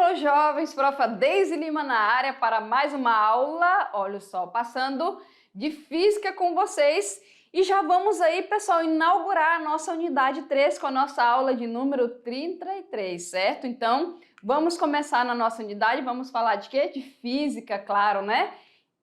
Alô, jovens, profa Deise Lima na área para mais uma aula, olha só, passando de física com vocês. E já vamos aí, pessoal, inaugurar a nossa unidade 3 com a nossa aula de número 33, certo? Então, vamos começar na nossa unidade, vamos falar de quê? De física, claro, né?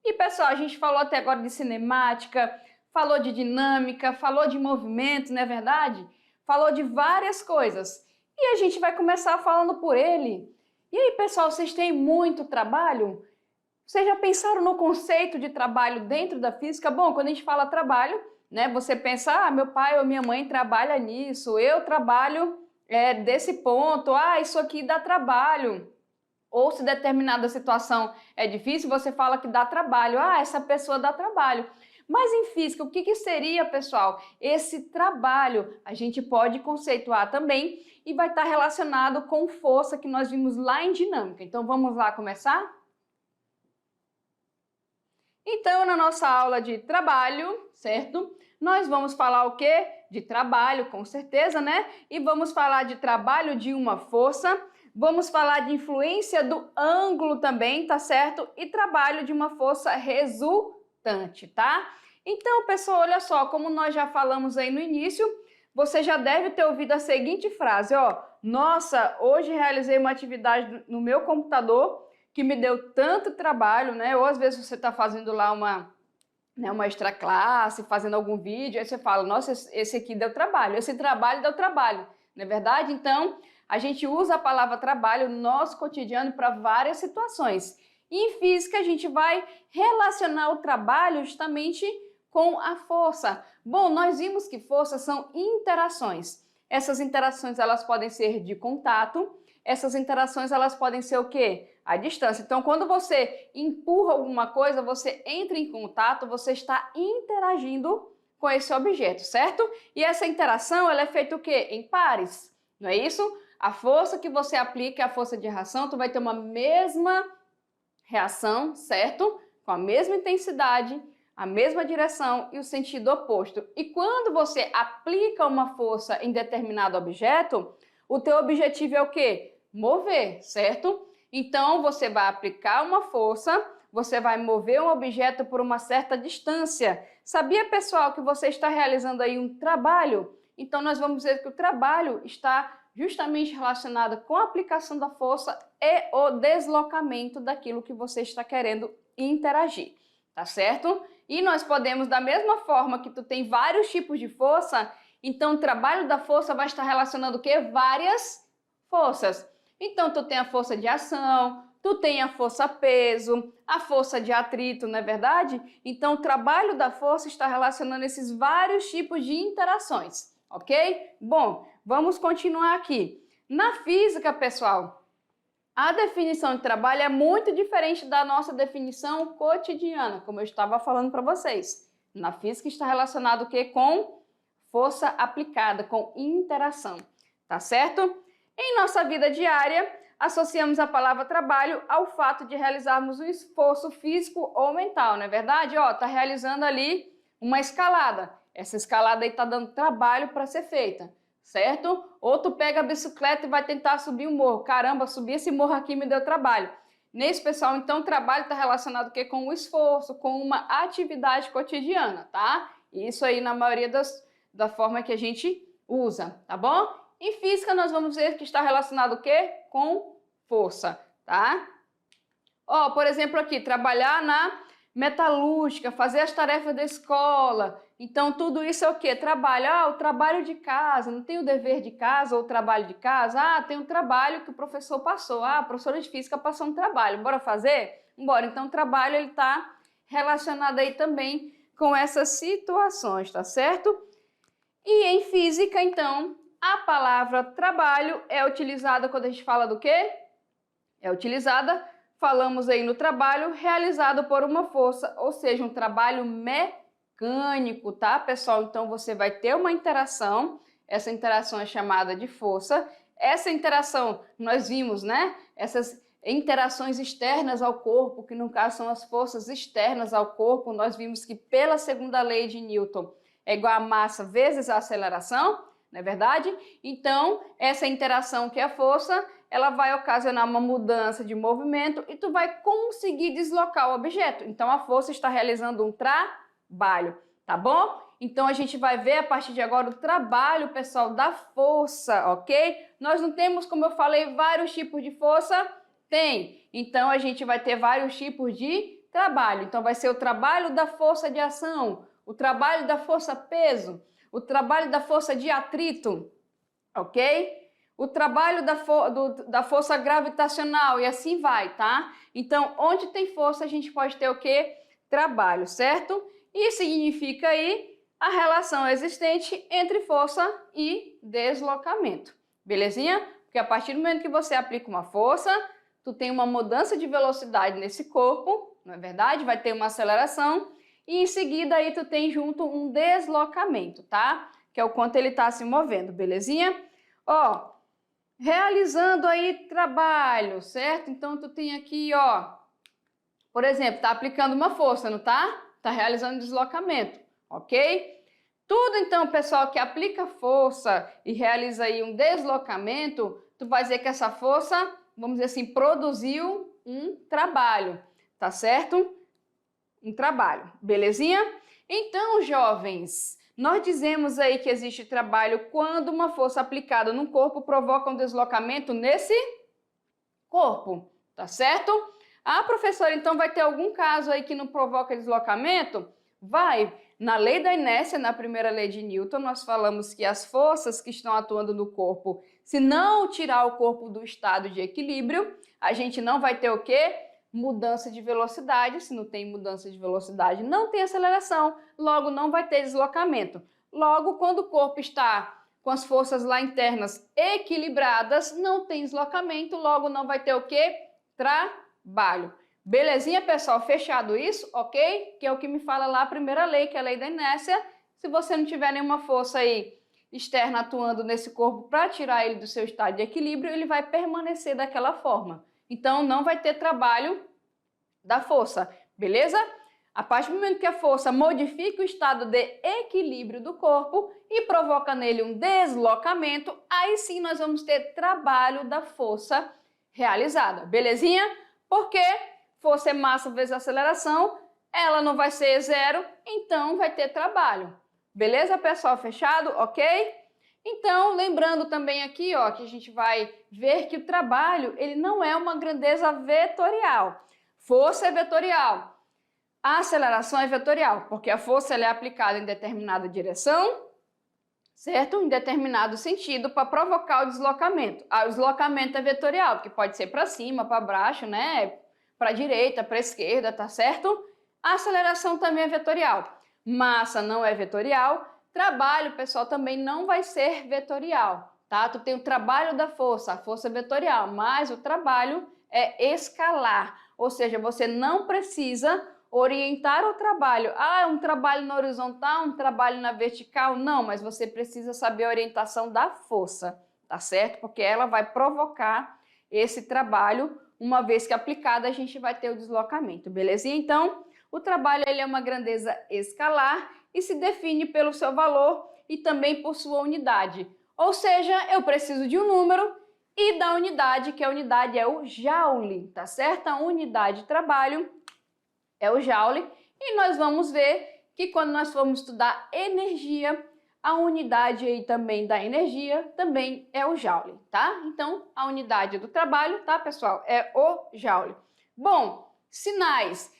E, pessoal, a gente falou até agora de cinemática, falou de dinâmica, falou de movimento, não é verdade? Falou de várias coisas. E a gente vai começar falando por ele. E aí, pessoal, vocês têm muito trabalho? Vocês já pensaram no conceito de trabalho dentro da física? Bom, quando a gente fala trabalho, né, você pensa, meu pai ou minha mãe trabalha nisso, eu trabalho desse ponto, isso aqui dá trabalho. Ou se determinada situação é difícil, você fala que dá trabalho, essa pessoa dá trabalho. Mas em física, o que seria, pessoal, esse trabalho? A gente pode conceituar também e vai estar relacionado com força que nós vimos lá em dinâmica. Então vamos lá começar? Então, na nossa aula de trabalho, certo? Nós vamos falar o quê? De trabalho, com certeza, né? E vamos falar de trabalho de uma força, vamos falar de influência do ângulo também, tá certo? E trabalho de uma força resultante, tá? Então, pessoal, olha só, como nós já falamos aí no início, você já deve ter ouvido a seguinte frase, nossa, hoje realizei uma atividade no meu computador que me deu tanto trabalho, né? Ou às vezes você está fazendo lá uma extra classe, fazendo algum vídeo, aí você fala, nossa, esse aqui deu trabalho, esse trabalho deu trabalho, não é verdade? Então, a gente usa a palavra trabalho no nosso cotidiano para várias situações. E em física, a gente vai relacionar o trabalho justamente com a força. Bom, nós vimos que forças são interações. Essas interações, elas podem ser de contato, essas interações, elas podem ser o quê? A distância. Então, quando você empurra alguma coisa, você entra em contato, você está interagindo com esse objeto, certo? E essa interação, ela é feita o quê? Em pares, não é isso? A força que você aplica é a força de reação, tu vai ter uma mesma reação, certo? Com a mesma intensidade, a mesma direção e o sentido oposto. E quando você aplica uma força em determinado objeto, o teu objetivo é o quê? Mover, certo? Então, você vai aplicar uma força, você vai mover um objeto por uma certa distância. Sabia, pessoal, que você está realizando aí um trabalho? Então, nós vamos dizer que o trabalho está justamente relacionado com a aplicação da força e o deslocamento daquilo que você está querendo interagir, tá certo? E nós podemos, da mesma forma que tu tem vários tipos de força, então o trabalho da força vai estar relacionando o quê? Várias forças. Então, tu tem a força de ação, tu tem a força peso, a força de atrito, não é verdade? Então, o trabalho da força está relacionando esses vários tipos de interações, ok? Bom, vamos continuar aqui. Na física, pessoal, a definição de trabalho é muito diferente da nossa definição cotidiana, como eu estava falando para vocês. Na física está relacionado o quê? Com força aplicada, com interação, tá certo? Em nossa vida diária, associamos a palavra trabalho ao fato de realizarmos um esforço físico ou mental, não é verdade? Tá realizando ali uma escalada. Essa escalada aí tá dando trabalho para ser feita, certo? Ou tu pega a bicicleta e vai tentar subir um morro. Caramba, subir esse morro aqui me deu trabalho. Nesse, pessoal, então, o trabalho está relacionado com o esforço, com uma atividade cotidiana, tá? Isso aí na maioria da forma que a gente usa, tá bom? Em física, nós vamos ver que está relacionado o quê? Com força, tá? Por exemplo, aqui, trabalhar na metalúrgica, fazer as tarefas da escola. Então, tudo isso é o quê? Trabalho. O trabalho de casa, não tem o dever de casa ou o trabalho de casa? Tem um trabalho que o professor passou. A professora de física passou um trabalho. Bora fazer? Bora. Então, o trabalho, ele está relacionado aí também com essas situações, tá certo? E em física, então, a palavra trabalho é utilizada quando a gente fala do quê? Falamos aí no trabalho realizado por uma força, ou seja, um trabalho mecânico, tá, pessoal? Então, você vai ter uma interação, essa interação é chamada de força. Essa interação, nós vimos, né? Essas interações externas ao corpo, que no caso são as forças externas ao corpo, nós vimos que pela segunda lei de Newton é igual a massa vezes a aceleração, não é verdade? Então, essa interação que é a força, ela vai ocasionar uma mudança de movimento e tu vai conseguir deslocar o objeto. Então, a força está realizando um trabalho, tá bom? Então, a gente vai ver a partir de agora o trabalho, pessoal, da força, ok? Nós não temos, como eu falei, vários tipos de força? Tem. Então, a gente vai ter vários tipos de trabalho. Então, vai ser o trabalho da força de ação, o trabalho da força peso, o trabalho da força de atrito, ok? O trabalho da força gravitacional e assim vai, tá? Então, onde tem força, a gente pode ter o quê? Trabalho, certo? Isso significa aí a relação existente entre força e deslocamento, belezinha? Porque a partir do momento que você aplica uma força, tu tem uma mudança de velocidade nesse corpo, não é verdade? Vai ter uma aceleração e em seguida aí tu tem junto um deslocamento, tá? Que é o quanto ele está se movendo, belezinha? Ó, realizando aí trabalho, certo? Então tu tem aqui, ó, por exemplo, tá aplicando uma força, não tá? Tá realizando deslocamento, ok? Tudo então, pessoal, que aplica força e realiza aí um deslocamento, tu vai dizer que essa força, vamos dizer assim, produziu um trabalho, tá certo? Um trabalho, belezinha? Então, jovens, nós dizemos aí que existe trabalho quando uma força aplicada num corpo provoca um deslocamento nesse corpo, tá certo? A professora, então, vai ter algum caso aí que não provoca deslocamento? Vai. Na lei da inércia, na primeira lei de Newton, nós falamos que as forças que estão atuando no corpo, se não tirar o corpo do estado de equilíbrio, a gente não vai ter o quê? Mudança de velocidade. Se não tem mudança de velocidade, não tem aceleração, logo não vai ter deslocamento. Logo, quando o corpo está com as forças lá internas equilibradas, não tem deslocamento, logo não vai ter o quê? Trabalho. Belezinha, pessoal? Fechado isso, ok? Que é o que me fala lá a primeira lei, que é a lei da inércia. Se você não tiver nenhuma força aí externa atuando nesse corpo para tirar ele do seu estado de equilíbrio, ele vai permanecer daquela forma. Então, não vai ter trabalho da força, beleza? A partir do momento que a força modifica o estado de equilíbrio do corpo e provoca nele um deslocamento, aí sim nós vamos ter trabalho da força realizada, belezinha? Porque força é massa vezes aceleração, ela não vai ser zero, então vai ter trabalho. Beleza, pessoal? Fechado? Ok? Então, lembrando também aqui, ó, que a gente vai ver que o trabalho, ele não é uma grandeza vetorial. Força é vetorial. A aceleração é vetorial, porque a força ela é aplicada em determinada direção, certo? Em determinado sentido, para provocar o deslocamento. O deslocamento é vetorial, que pode ser para cima, para baixo, né? Para a direita, para a esquerda, tá certo? A aceleração também é vetorial. Massa não é vetorial. Trabalho, pessoal, também não vai ser vetorial, tá? Tu tem o trabalho da força, a força é vetorial, mas o trabalho é escalar. Ou seja, você não precisa orientar o trabalho. Ah, é um trabalho na horizontal, um trabalho na vertical? Não, mas você precisa saber a orientação da força, tá certo? Porque ela vai provocar esse trabalho. Uma vez que aplicada, a gente vai ter o deslocamento, belezinha? Então, o trabalho ele é uma grandeza escalar e se define pelo seu valor e também por sua unidade. Ou seja, eu preciso de um número e da unidade, que a unidade é o joule, tá certo? A unidade de trabalho é o joule. E nós vamos ver que quando nós formos estudar energia, a unidade aí também da energia também é o joule, tá? Então, a unidade do trabalho, tá, pessoal? É o joule. Bom, sinais.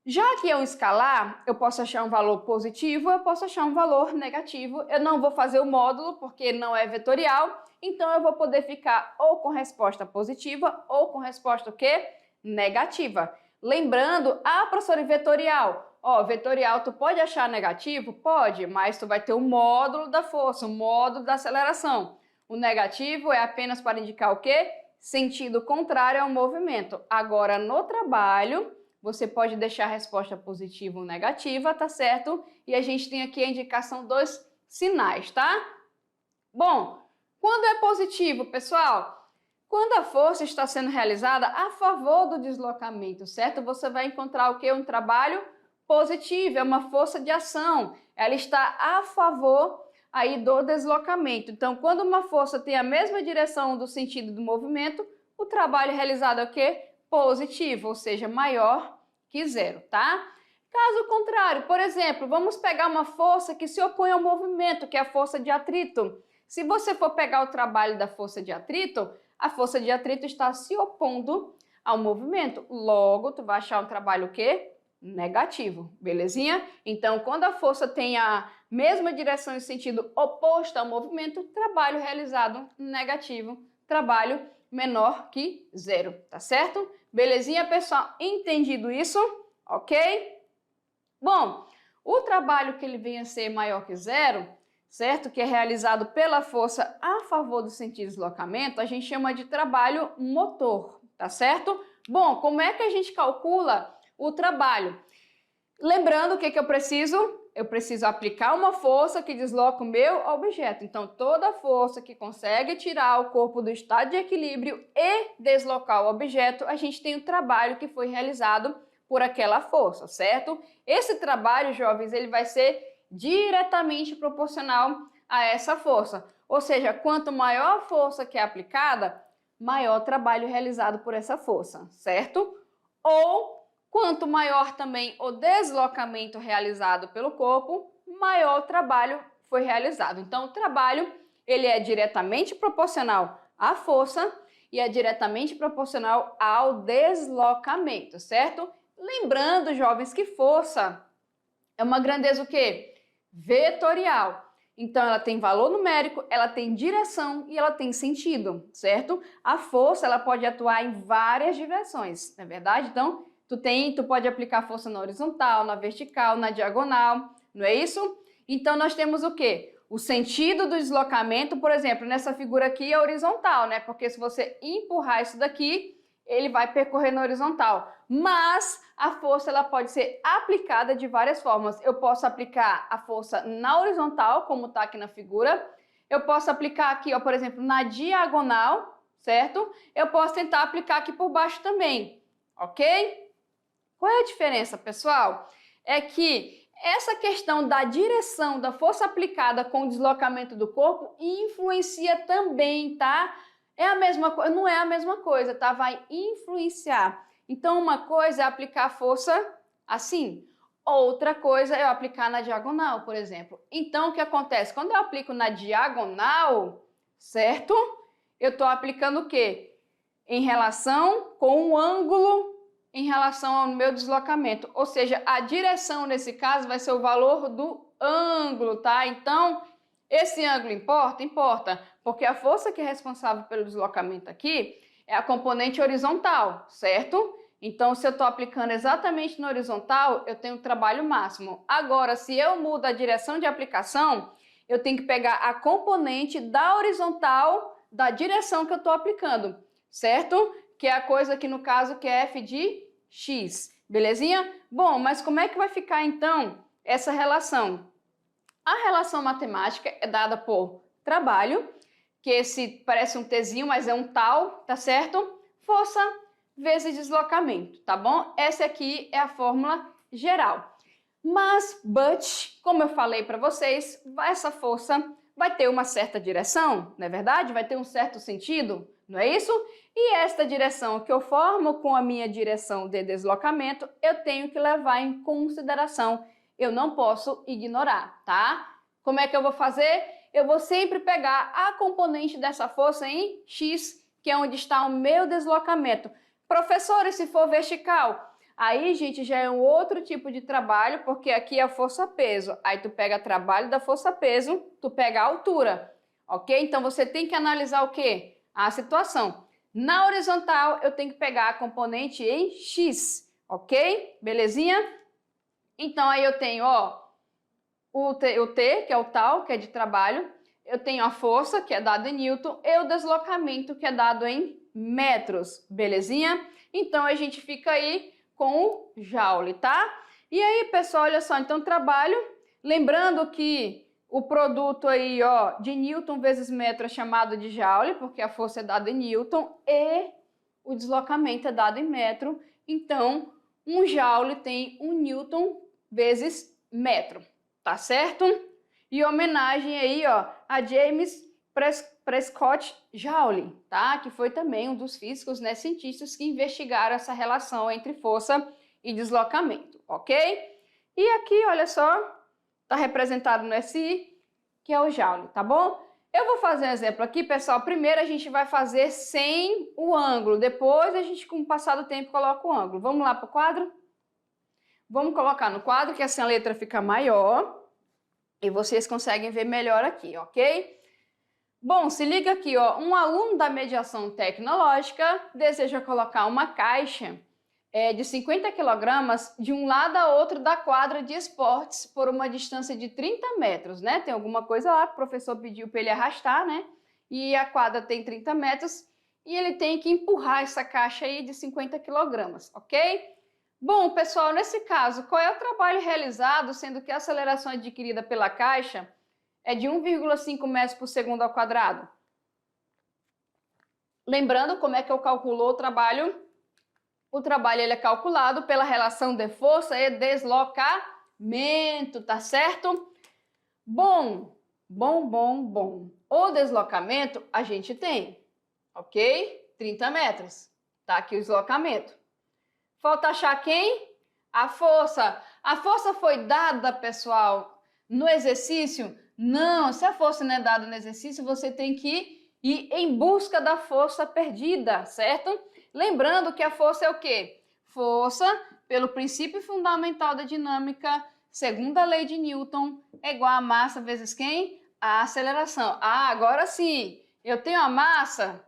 Já que é um escalar, eu posso achar um valor positivo, eu posso achar um valor negativo. Eu não vou fazer o módulo porque não é vetorial, então eu vou poder ficar ou com resposta positiva ou com resposta o quê? Negativa. Lembrando, professora, vetorial. Ó, vetorial tu pode achar negativo? Pode, mas tu vai ter o módulo da força, o módulo da aceleração. O negativo é apenas para indicar o quê? Sentido contrário ao movimento. Agora, no trabalho, você pode deixar a resposta positiva ou negativa, tá certo? E a gente tem aqui a indicação dos sinais, tá? Bom, quando é positivo, pessoal? Quando a força está sendo realizada a favor do deslocamento, certo? Você vai encontrar o quê? Um trabalho positivo, é uma força de ação. Ela está a favor aí do deslocamento. Então, quando uma força tem a mesma direção do sentido do movimento, o trabalho realizado é o quê? Positivo, ou seja, maior que zero, tá? Caso contrário, por exemplo, vamos pegar uma força que se opõe ao movimento, que é a força de atrito. Se você for pegar o trabalho da força de atrito, a força de atrito está se opondo ao movimento. Logo, tu vai achar um trabalho o quê? Negativo, belezinha? Então, quando a força tem a mesma direção e sentido oposto ao movimento, trabalho realizado negativo, trabalho menor que zero, tá certo? Belezinha, pessoal? Entendido isso? Ok? Bom, o trabalho que ele venha a ser maior que zero, certo? Que é realizado pela força a favor do sentido de deslocamento, a gente chama de trabalho motor, tá certo? Bom, como é que a gente calcula o trabalho? Lembrando o que eu preciso? Eu preciso aplicar uma força que desloca o meu objeto. Então, toda força que consegue tirar o corpo do estado de equilíbrio e deslocar o objeto, a gente tem o trabalho que foi realizado por aquela força, certo? Esse trabalho, jovens, ele vai ser diretamente proporcional a essa força. Ou seja, quanto maior a força que é aplicada, maior o trabalho realizado por essa força, certo? Ou quanto maior também o deslocamento realizado pelo corpo, maior o trabalho foi realizado. Então, o trabalho ele é diretamente proporcional à força e é diretamente proporcional ao deslocamento, certo? Lembrando, jovens, que força é uma grandeza o quê? Vetorial. Então, ela tem valor numérico, ela tem direção e ela tem sentido, certo? A força, ela pode atuar em várias direções, não é verdade? Então, tu pode aplicar força na horizontal, na vertical, na diagonal, não é isso? Então, nós temos o quê? O sentido do deslocamento, por exemplo, nessa figura aqui é horizontal, né? Porque se você empurrar isso daqui, ele vai percorrer na horizontal. Mas a força ela pode ser aplicada de várias formas. Eu posso aplicar a força na horizontal, como está aqui na figura. Eu posso aplicar aqui, ó, por exemplo, na diagonal, certo? Eu posso tentar aplicar aqui por baixo também, ok? Qual é a diferença, pessoal? É que essa questão da direção da força aplicada com o deslocamento do corpo influencia também, tá? É a mesma coisa, não é a mesma coisa, tá? Vai influenciar. Então, uma coisa é aplicar a força assim, outra coisa é eu aplicar na diagonal, por exemplo. Então, o que acontece? Quando eu aplico na diagonal, certo? Eu estou aplicando o quê? Em relação com um ângulo em relação ao meu deslocamento. Ou seja, a direção nesse caso vai ser o valor do ângulo, tá? Então, esse ângulo importa? Importa, porque a força que é responsável pelo deslocamento aqui é a componente horizontal, certo? Então, se eu estou aplicando exatamente na horizontal, eu tenho trabalho máximo. Agora, se eu mudo a direção de aplicação, eu tenho que pegar a componente da horizontal da direção que eu estou aplicando, certo? Que é a coisa que no caso que é f de x, belezinha? Bom, mas como é que vai ficar então essa relação? A relação matemática é dada por trabalho, que esse parece um Tzinho, mas é um tal, tá certo? Força vezes deslocamento, tá bom? Essa aqui é a fórmula geral. Mas, como eu falei para vocês, essa força vai ter uma certa direção, não é verdade? Vai ter um certo sentido, não é isso? E esta direção que eu formo com a minha direção de deslocamento, eu tenho que levar em consideração. Eu não posso ignorar, tá? Como é que eu vou fazer? Eu vou sempre pegar a componente dessa força em x, que é onde está o meu deslocamento. Professora, e se for vertical? Aí, gente, já é um outro tipo de trabalho, porque aqui é força-peso. Aí tu pega trabalho da força-peso, tu pega a altura, ok? Então, você tem que analisar o quê? A situação. Na horizontal, eu tenho que pegar a componente em x, ok? Belezinha? Então, aí eu tenho, ó, o T, que é o tal, que é de trabalho. Eu tenho a força, que é dada em Newton, e o deslocamento, que é dado em metros, belezinha? Então, a gente fica aí com o Joule, tá? E aí, pessoal, olha só, então trabalho, lembrando que o produto aí, ó, de Newton vezes metro é chamado de Joule, porque a força é dada em Newton e o deslocamento é dado em metro, então um Joule tem 1 Newton vezes metro, tá certo? E homenagem aí, ó, a James Prescott Joule, tá? Que foi também um dos físicos, né, cientistas que investigaram essa relação entre força e deslocamento, ok? E aqui, olha só, está representado no SI, que é o Joule, tá bom? Eu vou fazer um exemplo aqui, pessoal. Primeiro a gente vai fazer sem o ângulo, depois a gente, com o passar do tempo, coloca o ângulo. Vamos lá para o quadro? Vamos colocar no quadro, que assim a letra fica maior e vocês conseguem ver melhor aqui, ok? Bom, se liga aqui, ó. Um aluno da mediação tecnológica deseja colocar uma caixa de 50 kg de um lado a outro da quadra de esportes por uma distância de 30 metros, né? Tem alguma coisa lá que o professor pediu para ele arrastar, né? E a quadra tem 30 metros e ele tem que empurrar essa caixa aí de 50 kg, ok? Bom, pessoal, nesse caso, qual é o trabalho realizado, sendo que a aceleração adquirida pela caixa é de 1,5 metros por segundo ao quadrado? Lembrando como é que eu calculo o trabalho? O trabalho ele é calculado pela relação de força e deslocamento, tá certo? Bom. O deslocamento a gente tem, ok? 30 metros, tá aqui o deslocamento. Falta achar quem? A força. A força foi dada, pessoal, no exercício? Não, se a força não é dada no exercício, você tem que ir em busca da força perdida, certo? Lembrando que a força é o quê? Força, pelo princípio fundamental da dinâmica, segundo a lei de Newton, é igual a massa vezes quem? A aceleração. Ah, agora sim. Eu tenho a massa?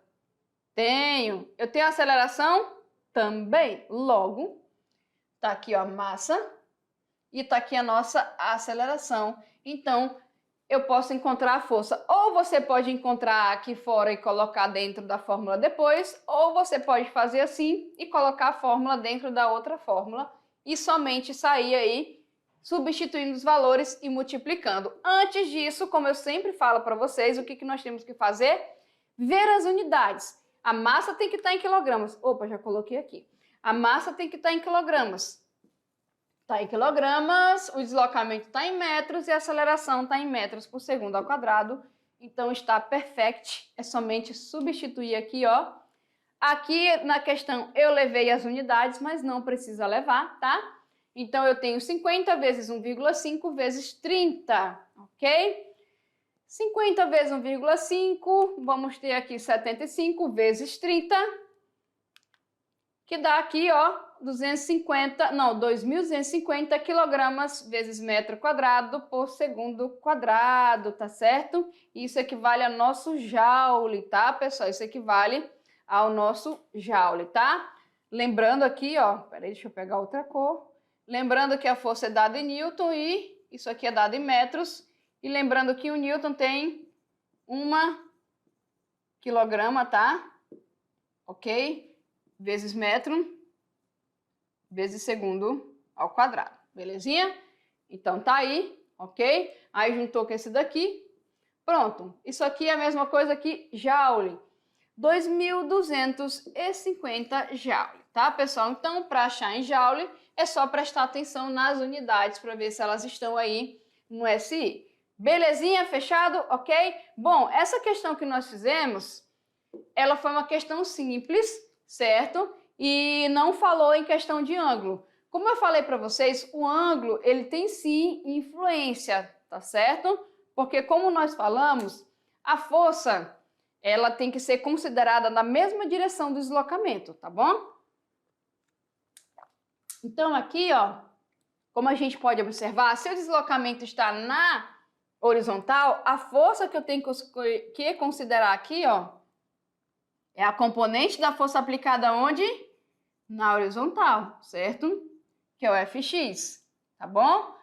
Tenho. Eu tenho a aceleração? Também. Logo, tá aqui ó, a massa e tá aqui a nossa aceleração. Então, eu posso encontrar a força. Ou você pode encontrar aqui fora e colocar dentro da fórmula depois, ou você pode fazer assim e colocar a fórmula dentro da outra fórmula e somente sair aí substituindo os valores e multiplicando. Antes disso, como eu sempre falo para vocês, o que nós temos que fazer? Ver as unidades. A massa tem que estar em quilogramas. Opa, já coloquei aqui. A massa tem que estar em quilogramas. Está em quilogramas, o deslocamento está em metros e a aceleração está em metros por segundo ao quadrado. Então está perfect, é somente substituir aqui, ó. Aqui na questão eu levei as unidades, mas não precisa levar, tá? Então eu tenho 50 vezes 1,5 vezes 30, ok? 50 vezes 1,5, vamos ter aqui 75 vezes 30, que dá aqui, ó, 2.250 quilogramas vezes metro quadrado por segundo quadrado, tá certo? Isso equivale ao nosso joule, tá, pessoal? Isso equivale ao nosso joule, tá? Lembrando aqui, ó, peraí, deixa eu pegar outra cor. Lembrando que a força é dada em Newton e isso aqui é dado em metros. E lembrando que o Newton tem 1 quilograma, tá? Ok? Vezes metro, vezes segundo ao quadrado, belezinha? Então tá aí, ok? Aí juntou com esse daqui, pronto. Isso aqui é a mesma coisa que joule, 2.250 joule, tá, pessoal? Então, para achar em joule, é só prestar atenção nas unidades para ver se elas estão aí no SI. Belezinha? Fechado? Ok? Bom, essa questão que nós fizemos, ela foi uma questão simples, certo? E não falou em questão de ângulo. Como eu falei para vocês, o ângulo, ele tem sim influência, tá certo? Porque como nós falamos, a força, ela tem que ser considerada na mesma direção do deslocamento, tá bom? Então aqui, ó, como a gente pode observar, se o deslocamento está na horizontal, a força que eu tenho que considerar aqui, ó, é a componente da força aplicada onde? Na horizontal, certo? Que é o Fx, tá bom?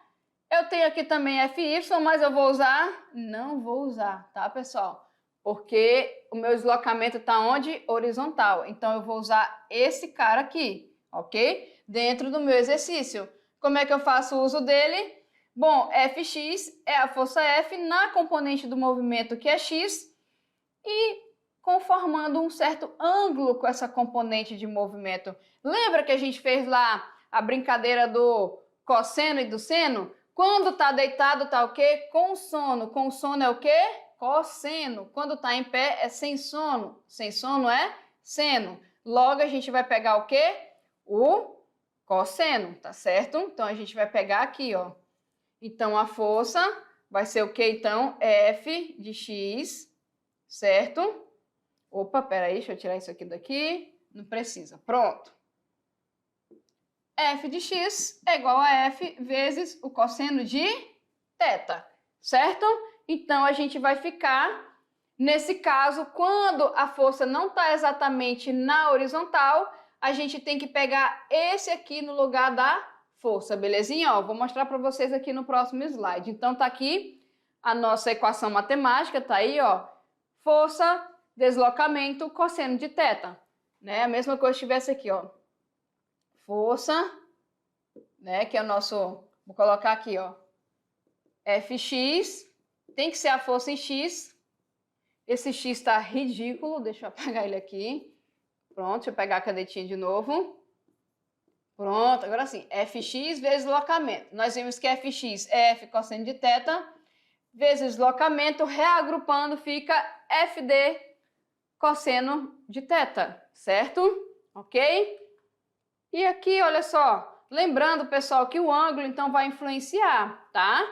Eu tenho aqui também Fy, mas eu vou usar? Não vou usar, tá, pessoal? Porque o meu deslocamento está onde? Horizontal. Então, eu vou usar esse cara aqui, ok? Dentro do meu exercício. Como é que eu faço uso dele? Bom, Fx é a força F na componente do movimento que é x e conformando um certo ângulo com essa componente de movimento. Lembra que a gente fez lá a brincadeira do cosseno e do seno? Quando está deitado, está o quê? Com sono. Com sono é o quê? cosseno. Quando está em pé é sem sono. Sem sono é seno. Logo, a gente vai pegar o quê? O cosseno, tá certo? Então, a gente vai pegar aqui, ó. Então, a força vai ser o quê? Então, F de X, certo? Opa, peraí, deixa eu tirar isso aqui daqui. Não precisa. Pronto. F de X é igual a F vezes o cosseno de θ, certo? Então, a gente vai ficar, nesse caso, quando a força não está exatamente na horizontal, a gente tem que pegar esse aqui no lugar da força, belezinha? Ó, vou mostrar para vocês aqui no próximo slide. Então, tá aqui a nossa equação matemática, tá aí, ó. Força, deslocamento, cosseno de θ. Né? A mesma coisa se tivesse aqui, ó. Força, né? Que é o nosso... Vou colocar aqui, ó. Fx, tem que ser a força em x. Esse x está ridículo, deixa eu apagar ele aqui. Pronto, deixa eu pegar a canetinha de novo. Pronto, agora sim, Fx vezes deslocamento. Nós vimos que Fx é F cosseno de θ, vezes deslocamento, reagrupando, fica Fd cosseno de θ, certo? Ok? E aqui, olha só, lembrando, pessoal, que o ângulo, então, vai influenciar, tá?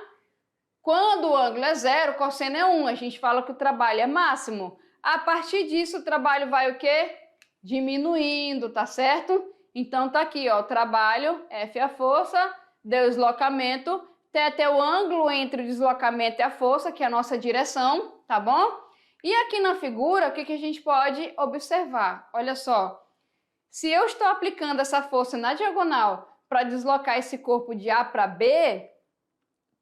Quando o ângulo é 0, o cosseno é 1, a gente fala que o trabalho é máximo. A partir disso, o trabalho vai o quê? Diminuindo, tá certo? Então, tá aqui, ó, o trabalho, F é a força, deslocamento, θ é o ângulo entre o deslocamento e a força, que é a nossa direção, tá bom? E aqui na figura, o que a gente pode observar? Olha só, se eu estou aplicando essa força na diagonal para deslocar esse corpo de A para B,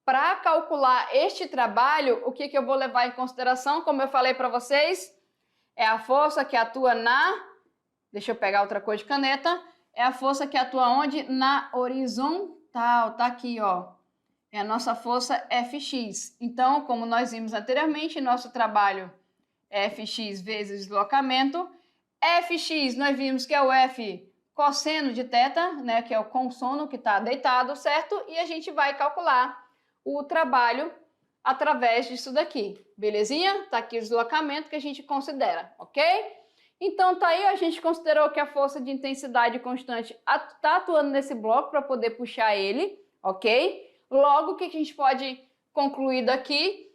para calcular este trabalho, o que eu vou levar em consideração, como eu falei para vocês, é a força que atua na... Deixa eu pegar outra cor de caneta. É a força que atua onde? Na horizontal. Tá aqui, ó. É a nossa força Fx. Então, como nós vimos anteriormente, nosso trabalho é Fx vezes deslocamento. Fx, nós vimos que é o F cosseno de θ, né? Que é o consono que está deitado, certo? E a gente vai calcular o trabalho através disso daqui. Belezinha? Tá aqui o deslocamento que a gente considera, ok? Então, tá aí, a gente considerou que a força de intensidade constante está atuando nesse bloco para poder puxar ele, ok? Logo, o que a gente pode concluir daqui?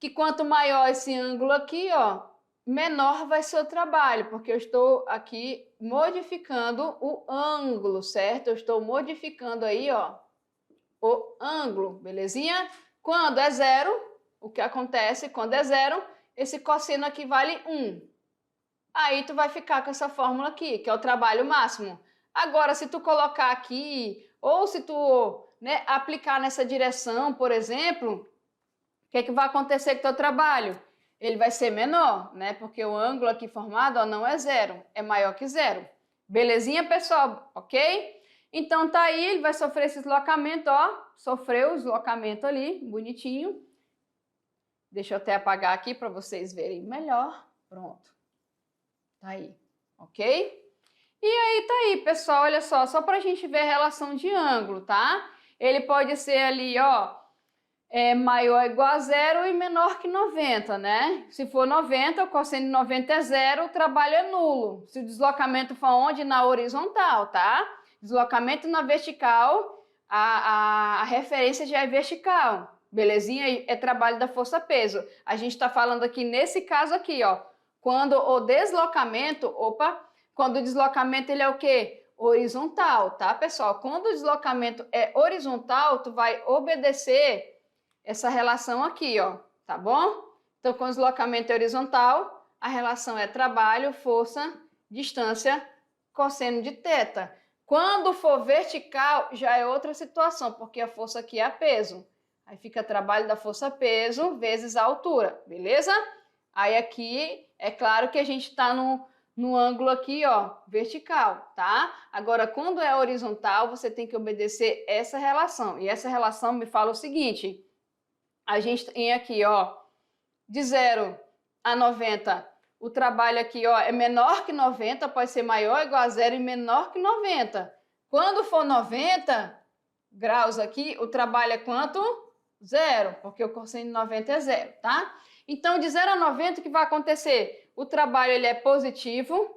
Que quanto maior esse ângulo aqui, ó, menor vai ser o trabalho, porque eu estou aqui modificando o ângulo, certo? Eu estou modificando aí, ó, o ângulo, belezinha? Quando é 0, o que acontece? Quando é 0, esse cosseno aqui vale 1. Aí tu vai ficar com essa fórmula aqui, que é o trabalho máximo. Agora, se tu colocar aqui, ou se tu, né, aplicar nessa direção, por exemplo, o que vai acontecer com o teu trabalho? Ele vai ser menor, né? Porque o ângulo aqui formado, ó, não é 0, é maior que 0. Belezinha, pessoal? Ok? Então, tá aí, ele vai sofrer esse deslocamento, ó. Sofreu o deslocamento ali, bonitinho. Deixa eu até apagar aqui para vocês verem melhor. Pronto. Tá aí, ok? E aí, tá aí, pessoal, olha só pra gente ver a relação de ângulo, tá? Ele pode ser ali, ó, maior ou igual a 0 e menor que 90, né? Se for 90, o cosseno de 90 é 0, o trabalho é nulo. Se o deslocamento for onde? Na horizontal, tá? Deslocamento na vertical, a referência já é vertical, belezinha? É trabalho da força-peso. A gente tá falando aqui, nesse caso aqui, ó, quando o deslocamento, quando o deslocamento ele é o quê? Horizontal, tá, pessoal? Quando o deslocamento é horizontal, tu vai obedecer essa relação aqui, ó, tá bom? Então, quando o deslocamento é horizontal, a relação é trabalho, força, distância, cosseno de θ. Quando for vertical, já é outra situação, porque a força aqui é peso. Aí fica trabalho da força-peso vezes a altura, beleza? Aí aqui, é claro que a gente está no ângulo aqui, ó, vertical, tá? Agora, quando é horizontal, você tem que obedecer essa relação. E essa relação me fala o seguinte, a gente tem aqui, ó, de 0 a 90, o trabalho aqui, ó, é menor que 90, pode ser maior ou igual a 0 e menor que 90. Quando for 90 graus aqui, o trabalho é quanto? Zero, porque o cosseno de 90 é zero, tá? Então, de 0 a 90, o que vai acontecer? O trabalho ele é positivo.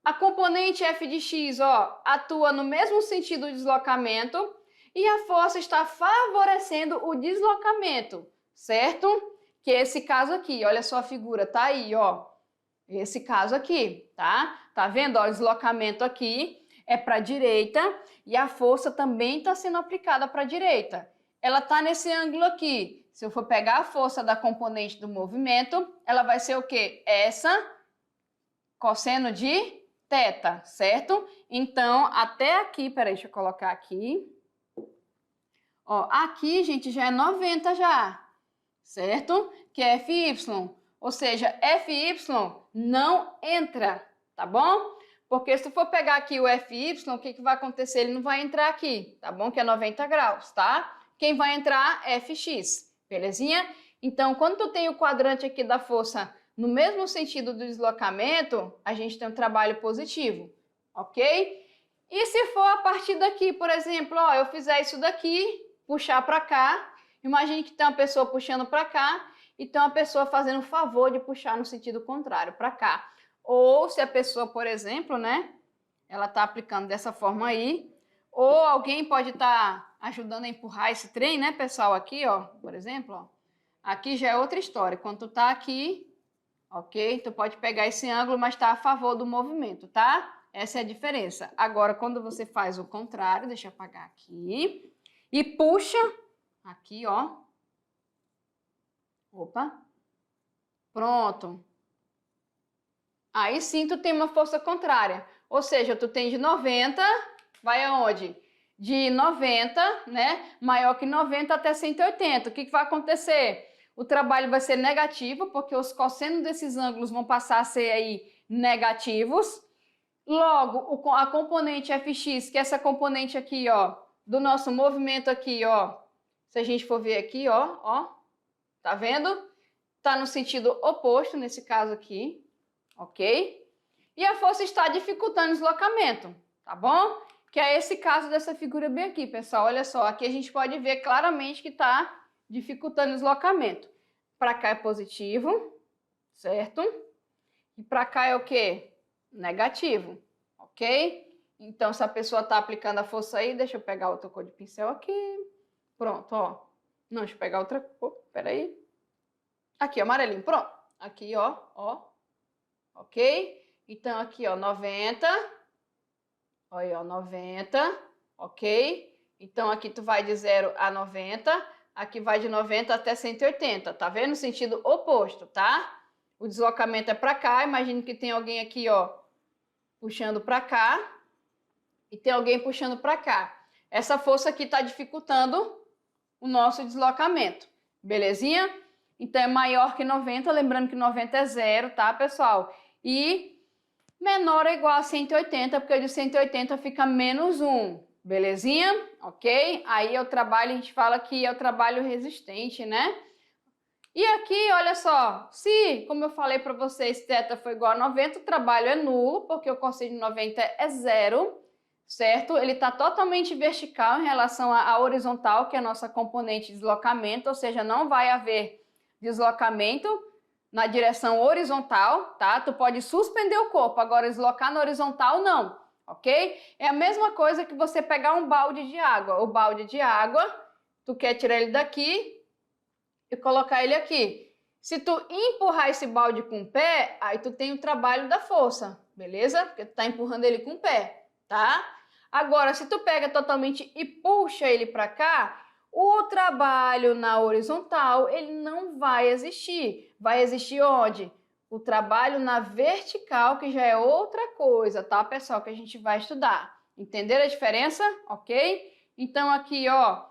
A componente f de x, ó, atua no mesmo sentido do deslocamento e a força está favorecendo o deslocamento, certo? Que é esse caso aqui, olha só a figura, tá aí, ó. Esse caso aqui, tá? Tá vendo? Ó, o deslocamento aqui é para a direita e a força também está sendo aplicada para a direita. Ela está nesse ângulo aqui. Se eu for pegar a força da componente do movimento, ela vai ser o quê? Essa cosseno de θ, certo? Então, até aqui, peraí, deixa eu colocar aqui. Ó, aqui, gente, já é 90 já, certo? Que é FY. Ou seja, FY não entra, tá bom? Porque se tu for pegar aqui o FY, o que vai acontecer? Ele não vai entrar aqui, tá bom? Que é 90 graus, tá? Quem vai entrar é FX, belezinha? Então, quando tu tem o quadrante aqui da força no mesmo sentido do deslocamento, a gente tem um trabalho positivo, ok? E se for a partir daqui, por exemplo, ó, eu fizer isso daqui, puxar para cá, imagine que tem uma pessoa puxando para cá e tem uma pessoa fazendo o favor de puxar no sentido contrário, para cá. Ou se a pessoa, por exemplo, né, ela está aplicando dessa forma aí, ou alguém pode estar ajudando a empurrar esse trem, né, pessoal, aqui, ó, por exemplo, ó. Aqui já é outra história. Quando tu tá aqui, ok? Tu pode pegar esse ângulo, mas está a favor do movimento, tá? Essa é a diferença. Agora, quando você faz o contrário, deixa eu apagar aqui, e puxa, aqui, ó. Opa. Pronto. Aí sim tu tem uma força contrária. Ou seja, tu tem de 90, vai aonde? De 90, né? Maior que 90 até 180. O que vai acontecer? O trabalho vai ser negativo, porque os cossenos desses ângulos vão passar a ser aí negativos. Logo, a componente fx, que é essa componente aqui, ó, do nosso movimento aqui, ó. Se a gente for ver aqui, ó, tá vendo? Tá no sentido oposto, nesse caso aqui, ok? E a força está dificultando o deslocamento, tá bom? Que é esse caso dessa figura bem aqui, pessoal. Olha só, aqui a gente pode ver claramente que está dificultando o deslocamento. Para cá é positivo, certo? E para cá é o quê? Negativo, ok? Então, se a pessoa está aplicando a força aí, deixa eu pegar outra cor de pincel aqui. Pronto, ó. Não, deixa eu pegar outra cor, peraí. Aqui, amarelinho, pronto. Aqui, ó, ok? Então, aqui, ó, 90. Olha aí, ó, 90, ok? Então, aqui tu vai de 0 a 90, aqui vai de 90 até 180, tá vendo? No sentido oposto, tá? O deslocamento é para cá, imagine que tem alguém aqui, ó, puxando para cá, e tem alguém puxando para cá. Essa força aqui está dificultando o nosso deslocamento, belezinha? Então, é maior que 90, lembrando que 90 é zero, tá, pessoal? E menor ou igual a 180, porque de 180 fica menos 1, belezinha? Ok? Aí é o trabalho, a gente fala que é o trabalho resistente, né? E aqui, olha só, se, como eu falei para vocês, θ for igual a 90, o trabalho é nulo, porque o cosseno de 90 é zero, certo? Ele está totalmente vertical em relação à horizontal, que é a nossa componente de deslocamento, ou seja, não vai haver deslocamento na direção horizontal, tá? Tu pode suspender o corpo, agora deslocar na horizontal não, ok? É a mesma coisa que você pegar um balde de água. O balde de água, tu quer tirar ele daqui e colocar ele aqui. Se tu empurrar esse balde com o pé, aí tu tem o trabalho da força, beleza? Porque tu tá empurrando ele com o pé, tá? Agora, se tu pega totalmente e puxa ele para cá, o trabalho na horizontal, ele não vai existir. Vai existir onde? O trabalho na vertical, que já é outra coisa, tá, pessoal? Que a gente vai estudar. Entenderam a diferença? Ok? Então, aqui, ó,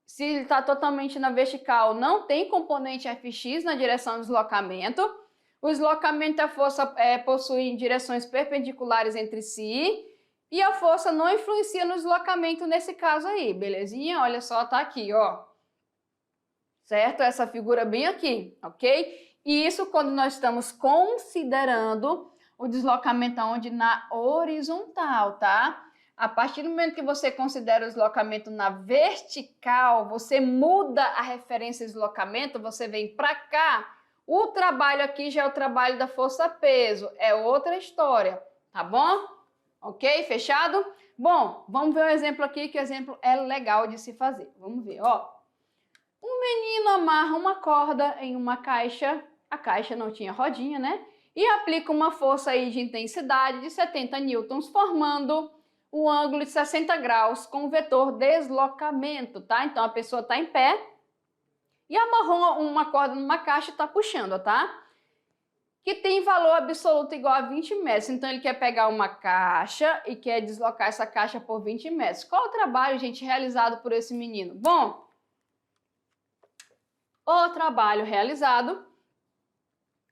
se ele está totalmente na vertical, não tem componente Fx na direção do deslocamento. O deslocamento e a força possuem direções perpendiculares entre si. E a força não influencia no deslocamento nesse caso aí, belezinha? Olha só, tá aqui, ó. Certo? Essa figura bem aqui, ok? E isso quando nós estamos considerando o deslocamento aonde? Na horizontal, tá? A partir do momento que você considera o deslocamento na vertical, você muda a referência de deslocamento, você vem para cá, o trabalho aqui já é o trabalho da força-peso, é outra história, tá bom? Ok? Fechado? Bom, vamos ver um exemplo aqui, que o exemplo é legal de se fazer. Vamos ver, ó. Um menino amarra uma corda em uma caixa, a caixa não tinha rodinha, né? E aplica uma força aí de intensidade de 70 newtons, formando um ângulo de 60 graus com o vetor deslocamento, tá? Então a pessoa está em pé e amarrou uma corda numa caixa e está puxando, tá? Que tem valor absoluto igual a 20 metros. Então ele quer pegar uma caixa e quer deslocar essa caixa por 20 metros. Qual o trabalho, gente, realizado por esse menino? Bom, o trabalho realizado,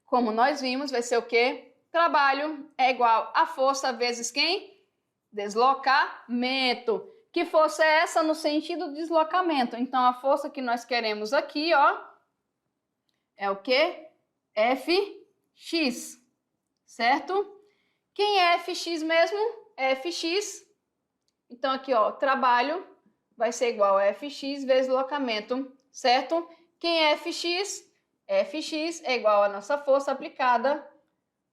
como nós vimos, vai ser o quê? Trabalho é igual a força vezes quem? Deslocamento. Que força é essa no sentido de deslocamento? Então, a força que nós queremos aqui, ó, é o quê? Fx, certo? Quem é Fx mesmo? Fx. Então, aqui, ó, trabalho vai ser igual a Fx vezes deslocamento, certo? Quem é Fx? Fx é igual a nossa força aplicada,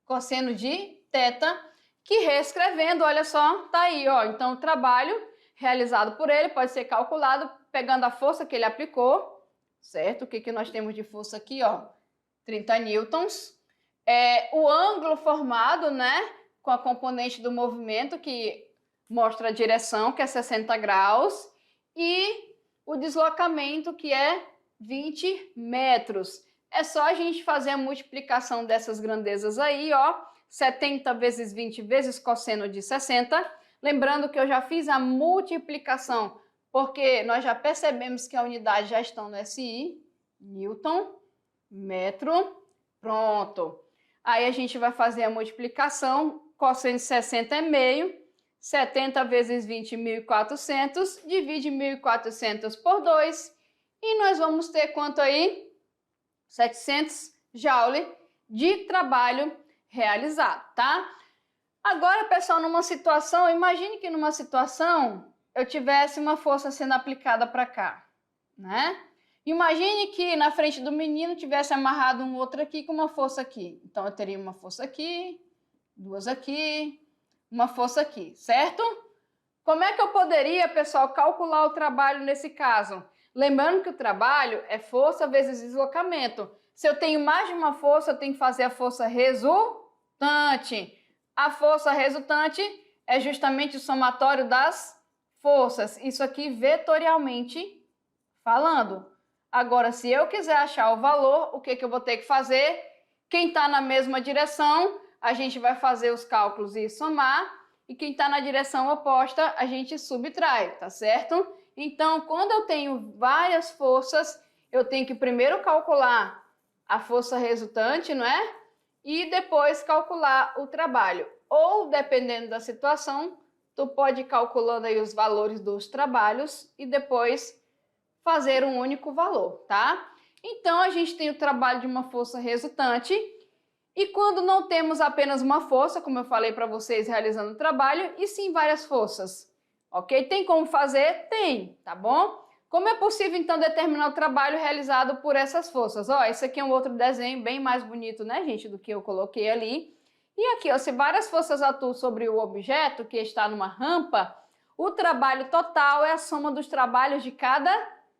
cosseno de θ, que reescrevendo, olha só, tá aí, ó. Então, o trabalho realizado por ele pode ser calculado pegando a força que ele aplicou, certo? O que nós temos de força aqui, ó? 30 newtons. O ângulo formado, né, com a componente do movimento, que mostra a direção, que é 60 graus, e o deslocamento, que é 20 metros. É só a gente fazer a multiplicação dessas grandezas aí, ó, 70 vezes 20 vezes cosseno de 60. Lembrando que eu já fiz a multiplicação, porque nós já percebemos que a unidade já está no SI, Newton, metro, pronto. Aí a gente vai fazer a multiplicação, cosseno de 60 é meio, 70 vezes 20, 1.400, divide 1.400 por 2, e nós vamos ter quanto aí? 700 joule de trabalho realizado, tá? Agora, pessoal, numa situação, imagine que numa situação eu tivesse uma força sendo aplicada para cá, né? Imagine que na frente do menino tivesse amarrado um outro aqui com uma força aqui. Então, eu teria uma força aqui, duas aqui, uma força aqui, certo? Como é que eu poderia, pessoal, calcular o trabalho nesse caso? Lembrando que o trabalho é força vezes deslocamento. Se eu tenho mais de uma força, eu tenho que fazer a força resultante. A força resultante é justamente o somatório das forças. Isso aqui vetorialmente falando. Agora, se eu quiser achar o valor, o que eu vou ter que fazer? Quem está na mesma direção, a gente vai fazer os cálculos e somar. E quem está na direção oposta, a gente subtrai, tá certo? Então, quando eu tenho várias forças, eu tenho que primeiro calcular a força resultante, não é? E depois calcular o trabalho. Ou, dependendo da situação, tu pode ir calculando aí os valores dos trabalhos e depois fazer um único valor, tá? Então, a gente tem o trabalho de uma força resultante. E quando não temos apenas uma força, como eu falei para vocês, realizando o trabalho, e sim várias forças. Ok? Tem como fazer? Tem, tá bom? Como é possível, então, determinar o trabalho realizado por essas forças? Ó, esse aqui é um outro desenho bem mais bonito, né, gente, do que eu coloquei ali. E aqui, ó, se várias forças atuam sobre o objeto que está numa rampa, o trabalho total é a soma dos trabalhos de cada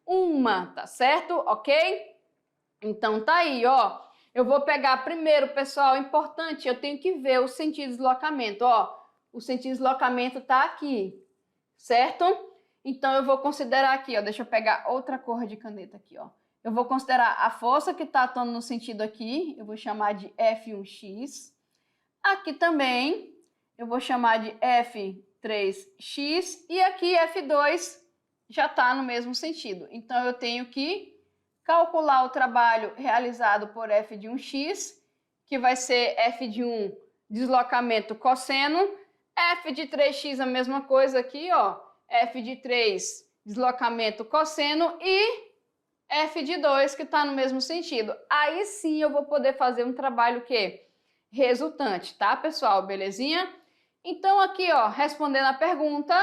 uma, tá certo? Ok? Então, tá aí, ó. Eu vou pegar primeiro, pessoal, importante, eu tenho que ver o sentido de deslocamento, ó. O sentido de deslocamento tá aqui, certo? Então, eu vou considerar aqui, ó, deixa eu pegar outra cor de caneta aqui, ó. Eu vou considerar a força que está atuando no sentido aqui, eu vou chamar de F1x. Aqui também, eu vou chamar de F3x. E aqui, F2 já está no mesmo sentido. Então, eu tenho que calcular o trabalho realizado por F de 1x, que vai ser F de 1 deslocamento cosseno, F de 3x a mesma coisa aqui, ó, F de 3 deslocamento cosseno e F de 2 que está no mesmo sentido. Aí sim eu vou poder fazer um trabalho que resultante, tá, pessoal? Belezinha? Então aqui, ó, respondendo a pergunta,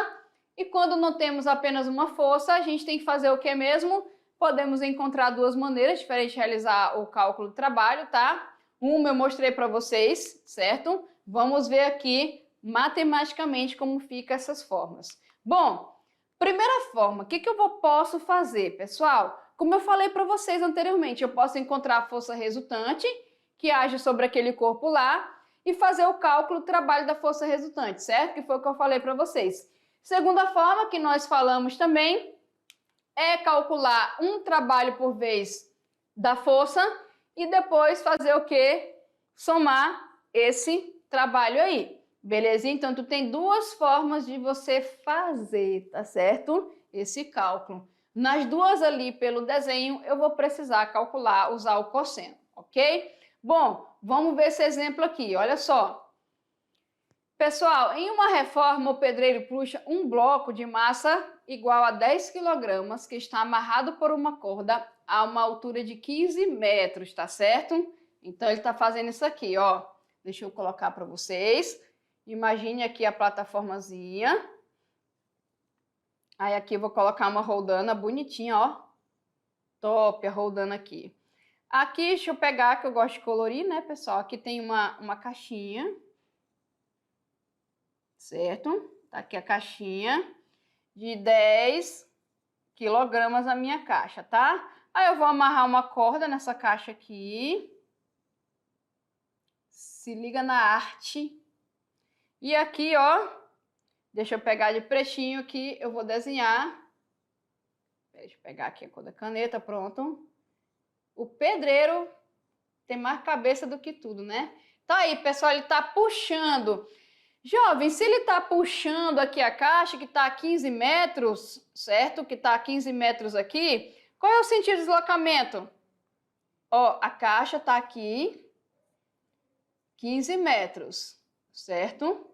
e quando não temos apenas uma força, a gente tem que fazer o que mesmo? Podemos encontrar duas maneiras diferentes de realizar o cálculo do trabalho, tá? Uma eu mostrei para vocês, certo? Vamos ver aqui matematicamente como fica essas formas. Bom, primeira forma, o que eu posso fazer, pessoal? Como eu falei para vocês anteriormente, eu posso encontrar a força resultante, que age sobre aquele corpo lá, e fazer o cálculo do trabalho da força resultante, certo? Que foi o que eu falei para vocês. Segunda forma que nós falamos também é calcular um trabalho por vez da força e depois fazer o quê? Somar esse trabalho aí. Belezinha? Então, tu tem duas formas de você fazer, tá certo? Esse cálculo. Nas duas ali pelo desenho, eu vou precisar calcular, usar o cosseno, ok? Bom, vamos ver esse exemplo aqui, olha só. Pessoal, em uma reforma, o pedreiro puxa um bloco de massa igual a 10 kg que está amarrado por uma corda a uma altura de 15 metros, tá certo? Então, ele está fazendo isso aqui, ó. Deixa eu colocar para vocês. Imagine aqui a plataformazinha. Aí aqui eu vou colocar uma roldana bonitinha, ó. Top a roldana aqui. Aqui, deixa eu pegar, que eu gosto de colorir, né, pessoal? Aqui tem uma caixinha. Certo? Tá aqui a caixinha de 10 kg a minha caixa, tá? Aí eu vou amarrar uma corda nessa caixa aqui. Se liga na arte. E aqui, ó, deixa eu pegar de pretinho aqui, eu vou desenhar. Deixa eu pegar aqui a cor da caneta, pronto. O pedreiro tem mais cabeça do que tudo, né? Tá aí, pessoal, ele tá puxando. Jovem, se ele tá puxando aqui a caixa, que tá a 15 metros, certo? Que tá a 15 metros aqui, qual é o sentido de deslocamento? Ó, a caixa tá aqui, 15 metros, certo?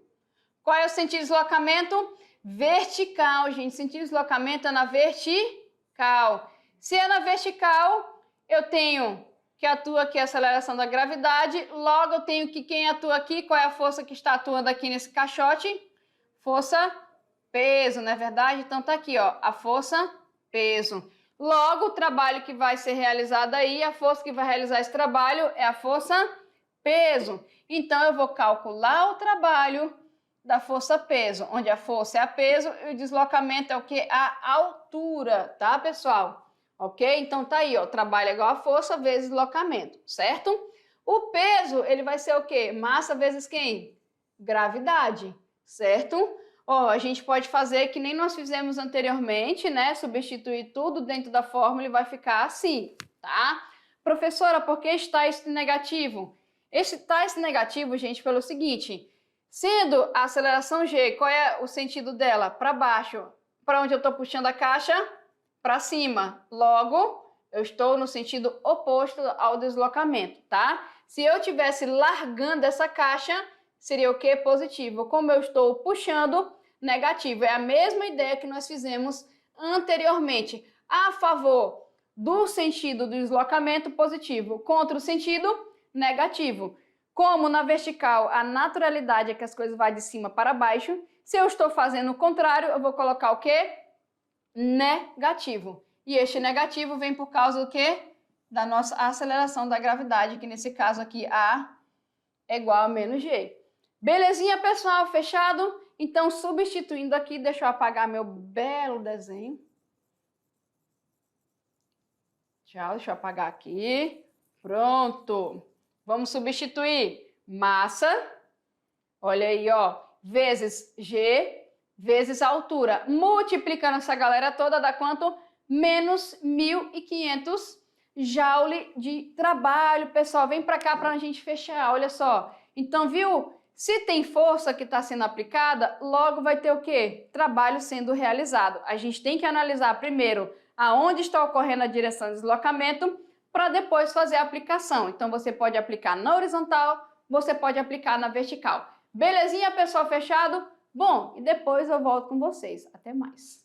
Qual é o sentido de deslocamento? Vertical, gente. Sentido de deslocamento é na vertical. Se é na vertical, eu tenho que atua aqui a aceleração da gravidade, logo eu tenho que quem atua aqui, qual é a força que está atuando aqui nesse caixote? Força, peso, não é verdade? Então tá aqui, ó, a força, peso. Logo, o trabalho que vai ser realizado aí, a força que vai realizar esse trabalho é a força, peso. Então, eu vou calcular o trabalho da força peso, onde a força é a peso e o deslocamento é o que? A altura, tá, pessoal? Ok? Então, tá aí, ó, trabalho é igual a força vezes deslocamento, certo? O peso, ele vai ser o quê? Massa vezes quem? Gravidade, certo? Ó, a gente pode fazer que nem nós fizemos anteriormente, né? Substituir tudo dentro da fórmula e vai ficar assim, tá? Professora, por que está esse negativo? Está esse negativo, gente, pelo seguinte... Sendo a aceleração G, qual é o sentido dela? Para baixo. Para onde eu estou puxando a caixa? Para cima. Logo, eu estou no sentido oposto ao deslocamento, tá? Se eu estivesse largando essa caixa, seria o quê? Positivo. Como eu estou puxando, negativo. É a mesma ideia que nós fizemos anteriormente. A favor do sentido do deslocamento, positivo. Contra o sentido, negativo. Como na vertical a naturalidade é que as coisas vão de cima para baixo, se eu estou fazendo o contrário, eu vou colocar o quê? Negativo. E este negativo vem por causa do quê? Da nossa aceleração da gravidade, que nesse caso aqui A é igual a menos G. Belezinha, pessoal? Fechado? Então, substituindo aqui, deixa eu apagar meu belo desenho. Tchau, deixa eu apagar aqui. Pronto. Vamos substituir massa, olha aí, ó, vezes G, vezes a altura. Multiplicando essa galera toda, dá quanto? Menos 1.500 joule de trabalho, pessoal. Vem pra cá pra a gente fechar, olha só. Então, viu? Se tem força que está sendo aplicada, logo vai ter o quê? Trabalho sendo realizado. A gente tem que analisar primeiro aonde está ocorrendo a direção de deslocamento, para depois fazer a aplicação. Então, você pode aplicar na horizontal, você pode aplicar na vertical. Belezinha, pessoal? Fechado? Bom, e depois eu volto com vocês. Até mais.